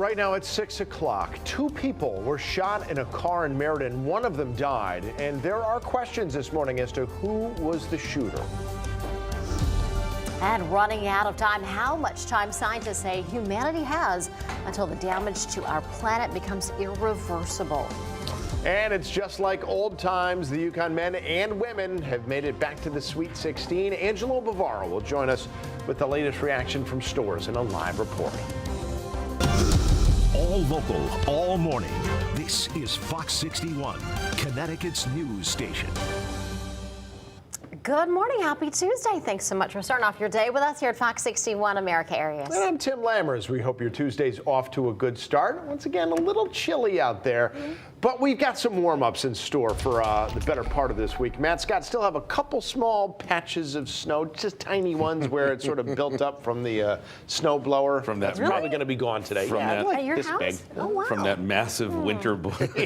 Right now it's 6 o'clock. 2 people were shot in a car in Meriden. One of them died, and there are questions this morning as to who was the shooter. And running out of time, how much time scientists say humanity has until the damage to our planet becomes irreversible. And it's just like old times. The Yukon men and women have made it back to the Sweet 16. Angelo Bavaro will join us with the latest reaction from stores in a live report. All local, all morning. This is Fox 61, Connecticut's news station. Good morning. Happy Tuesday. Thanks so much for starting off your day with us here at Fox 61 America Areas. And I'm Tim Lammers. We hope your Tuesday's off to a good start. Once again, a little chilly out there, but we've got some warm-ups in store for the better part of this week. Matt Scott, still have a couple small patches of snow, just tiny ones where it sort of built up from the snow blower. From that, That's probably going to be gone today. From that, At your this house? big. Oh, wow. From that massive winter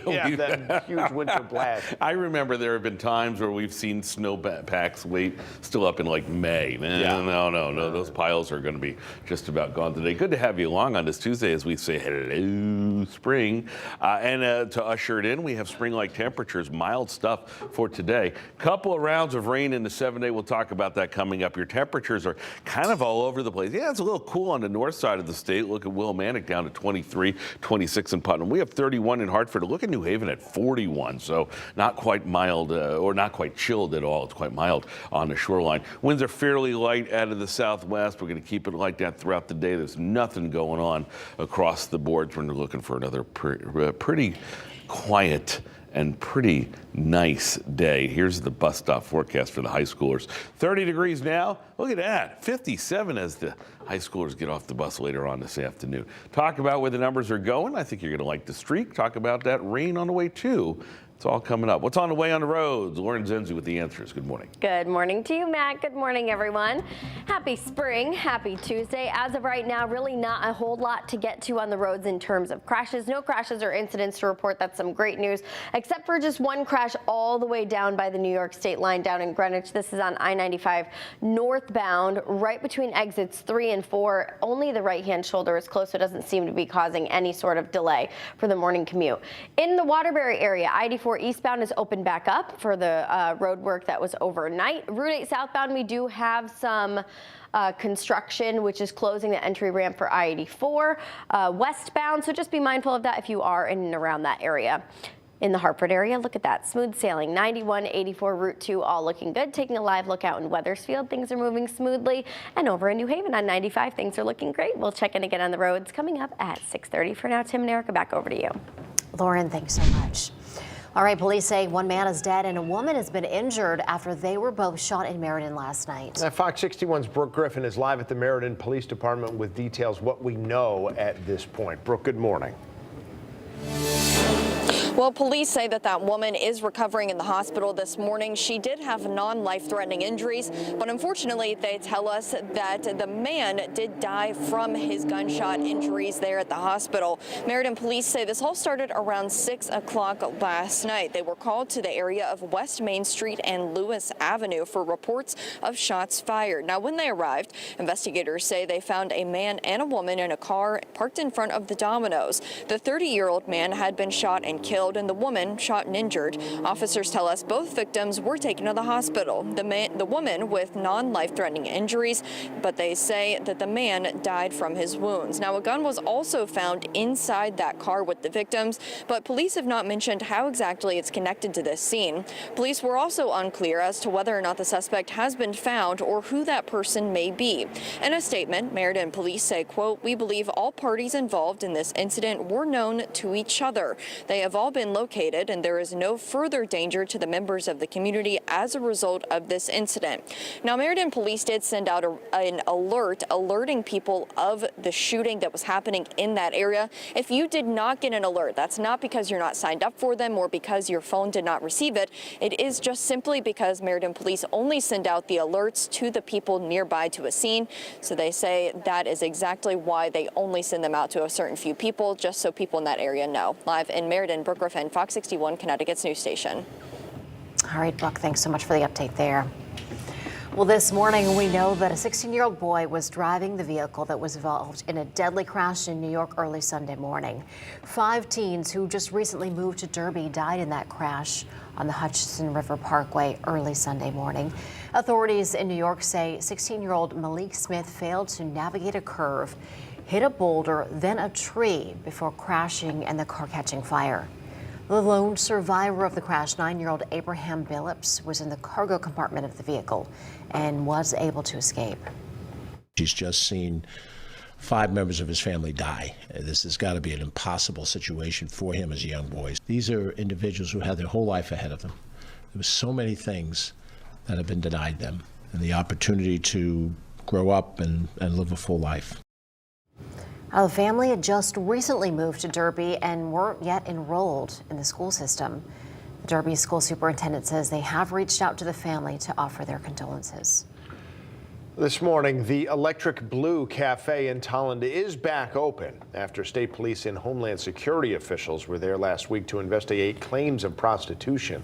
Yeah, that huge winter blast. I remember there have been times where we've seen snow packs wait still up in like May. No, those piles are going to be just about gone today. Good to have you along on this Tuesday as we say hello spring, and to usher it in, we have spring-like temperatures, mild stuff for today. Couple of rounds of rain in the 7-day. We'll talk about that coming up. Your temperatures are kind of all over the place. Yeah, it's a little cool on the north side of the state. Look at Willimantic down to 23, 26 in Putnam. We have 31 in Hartford. Look at New Haven at 41. So not quite mild or not quite chilled at all. It's quite mild on the shoreline. Winds are fairly light out of the southwest. We're going to keep it like that throughout the day. There's nothing going on across the board. We're looking for another pretty quiet and pretty nice day. Here's the bus stop forecast for the high schoolers. 30 degrees now. Look at that. 57 as the high schoolers get off the bus later on this afternoon. Talk about where the numbers are going. I think you're going to like the streak. Talk about that rain on the way too. It's all coming up. What's on the way on the roads? Lauren Zenzi with the answers. Good morning. Good morning to you, Matt. Good morning, everyone. Happy spring. Happy Tuesday. As of right now, really not a whole lot to get to on the roads in terms of crashes. No crashes or incidents to report. That's some great news, except for just one crash all the way down by the New York state line down in Greenwich. This is on I-95 northbound, right between exits 3 and 4. Only the right-hand shoulder is closed, so it doesn't seem to be causing any sort of delay for the morning commute. In the Waterbury area, I-84 eastbound is open back up for the road work that was overnight. Route 8 southbound, we do have some construction, which is closing the entry ramp for I-84 westbound, so just be mindful of that if you are in and around that area. In the Hartford area, look at that. Smooth sailing. 91, 84, Route 2, all looking good. Taking a live look out in Wethersfield, things are moving smoothly. And over in New Haven on 95, things are looking great. We'll check in again on the roads coming up at 6:30. For now, Tim and Erica, back over to you. Lauren, thanks so much. All right, police say one man is dead and a woman has been injured after they were both shot in Meriden last night. Fox 61's Brooke Griffin is live at the Meriden Police Department with details what we know at this point. Brooke, good morning. Well, police say that woman is recovering in the hospital this morning. She did have non-life-threatening injuries, but unfortunately, they tell us that the man did die from his gunshot injuries there at the hospital. Meriden police say this all started around 6 o'clock last night. They were called to the area of West Main Street and Lewis Avenue for reports of shots fired. Now, when they arrived, investigators say they found a man and a woman in a car parked in front of the Domino's. The 30-year-old man had been shot and killed, and the woman shot and injured. Officers tell us both victims were taken to the hospital. The woman with non-life-threatening injuries, but they say that the man died from his wounds. Now, a gun was also found inside that car with the victims, but police have not mentioned how exactly it's connected to this scene. Police were also unclear as to whether or not the suspect has been found or who that person may be. In a statement, Meriden police say, quote, "We believe all parties involved in this incident were known to each other. They have all been located, and there is no further danger to the members of the community as a result of this incident." Now, Meriden police did send out an alert alerting people of the shooting that was happening in that area. If you did not get an alert, that's not because you're not signed up for them or because your phone did not receive it. It is just simply because Meriden police only send out the alerts to the people nearby to a scene. So they say that is exactly why they only send them out to a certain few people, just so people in that area know. Live in Meriden, Brooke Griffin, Fox 61, Connecticut's news station. All right, Brooke, thanks so much for the update there. Well, this morning we know that a 16-year-old boy was driving the vehicle that was involved in a deadly crash in New York early Sunday morning. 5 teens who just recently moved to Derby died in that crash on the Hutchinson River Parkway early Sunday morning. Authorities in New York say 16-year-old Malik Smith failed to navigate a curve, hit a boulder, then a tree before crashing and the car catching fire. The lone survivor of the crash, 9-year-old Abraham Billups, was in the cargo compartment of the vehicle and was able to escape. He's just seen 5 members of his family die. This has got to be an impossible situation for him as a young boy. These are individuals who had their whole life ahead of them. There were so many things that have been denied them, and the opportunity to grow up and live a full life. The family had just recently moved to Derby and weren't yet enrolled in the school system. The Derby school superintendent says they have reached out to the family to offer their condolences. This morning, the Electric Blue Cafe in Tolland is back open after state police and Homeland Security officials were there last week to investigate claims of prostitution.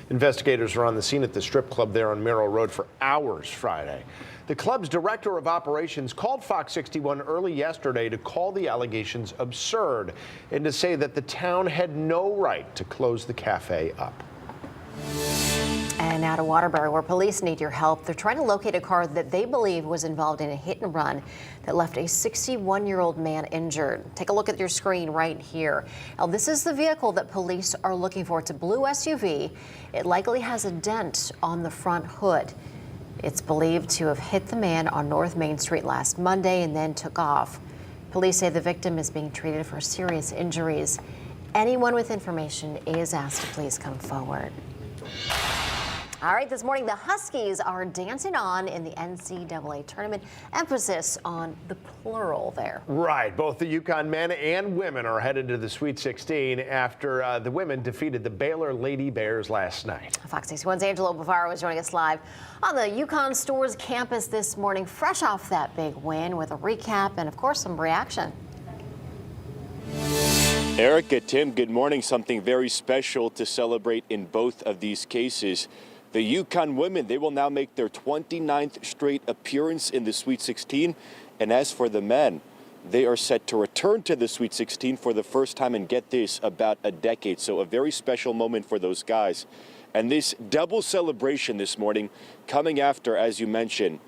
Investigators were on the scene at the strip club there on Merrill Road for hours Friday. The club's director of operations called Fox 61 early yesterday to call the allegations absurd and to say that the town had no right to close the cafe up. And now to Waterbury, where police need your help. They're trying to locate a car that they believe was involved in a hit and run that left a 61-year-old man injured. Take a look at your screen right here. Now, this is the vehicle that police are looking for. It's a blue SUV. It likely has a dent on the front hood. It's believed to have hit the man on North Main Street last Monday and then took off. Police say the victim is being treated for serious injuries. Anyone with information is asked to please come forward. All right, this morning the Huskies are dancing on in the NCAA tournament. Emphasis on the plural there. Right, both the UConn men and women are headed to the Sweet 16 after the women defeated the Baylor Lady Bears last night. Fox 61's Angelo Bavaro is joining us live on the UConn Stores campus this morning, fresh off that big win with a recap and, of course, some reaction. Erica, Tim, good morning. Something very special to celebrate in both of these cases. The UConn women, they will now make their 29th straight appearance in the Sweet 16. And as for the men, they are set to return to the Sweet 16 for the first time in, get this, about a decade. So a very special moment for those guys. And this double celebration this morning coming after, as you mentioned,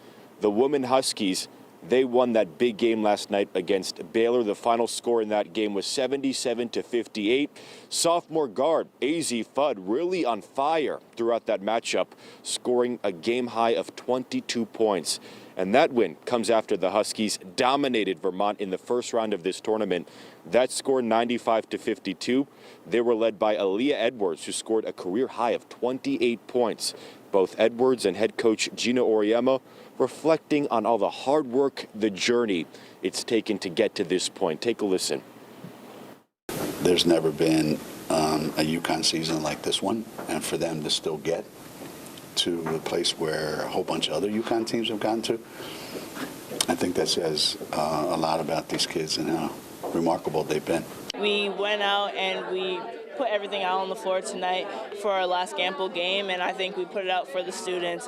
the women Huskies. They won that big game last night against Baylor. The final score in that game was 77-58. Sophomore guard A.Z. Fudd really on fire throughout that matchup, scoring a game high of 22 points. And that win comes after the Huskies dominated Vermont in the first round of this tournament. That score 95-52. They were led by Aaliyah Edwards, who scored a career high of 28 points. Both Edwards and head coach Gina Auriemma reflecting on all the hard work, the journey it's taken to get to this point. Take a listen. There's never been a UConn season like this one, and for them to still get to a place where a whole bunch of other UConn teams have gotten to, I think that says a lot about these kids and how remarkable they've been. We went out and we put everything out on the floor tonight for our last Gamble game, and I think we put it out for the students.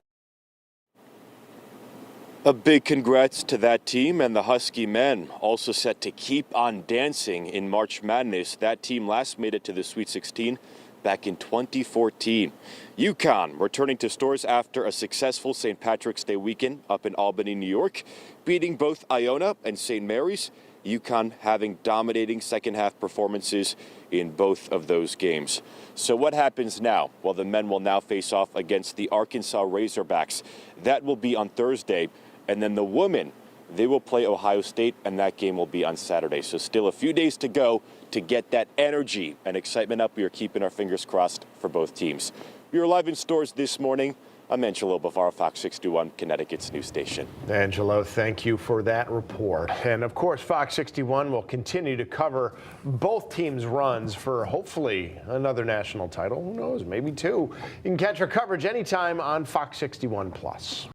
A big congrats to that team, and the Husky men also set to keep on dancing in March Madness. That team last made it to the Sweet 16 back in 2014. UConn returning to Stores after a successful St. Patrick's Day weekend up in Albany, New York, beating both Iona and St. Mary's. UConn having dominating second half performances in both of those games. So what happens now? Well, the men will now face off against the Arkansas Razorbacks. That will be on Thursday. And then the women, they will play Ohio State, and that game will be on Saturday. So still a few days to go to get that energy and excitement up. We are keeping our fingers crossed for both teams. We are live in Stores this morning. I'm Angelo Bavaro, Fox 61, Connecticut's news station. Angelo, thank you for that report. And of course, Fox 61 will continue to cover both teams' runs for hopefully another national title. Who knows, maybe 2. You can catch our coverage anytime on Fox 61 Plus.